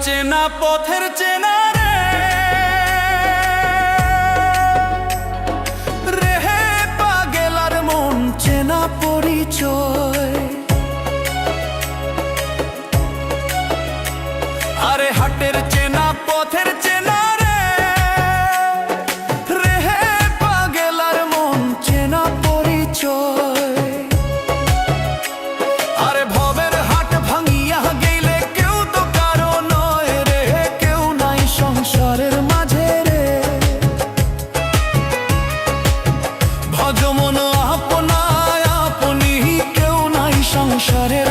চেনা পথের চেনা রে রেহে পাগেলার মন চেনা পরিচয়। আরে হাটের চেনা পথের চেনা রে রেহে পাগেলার মন চেনা পরিচয়। আরে ভবের হাট ভাঙিয়া গেলে কেউ তো কারো নয় রে, কেউ নাই সংসারের মাঝে রে। ভজমন আপনায় আপনি কেউ নাই সংসারের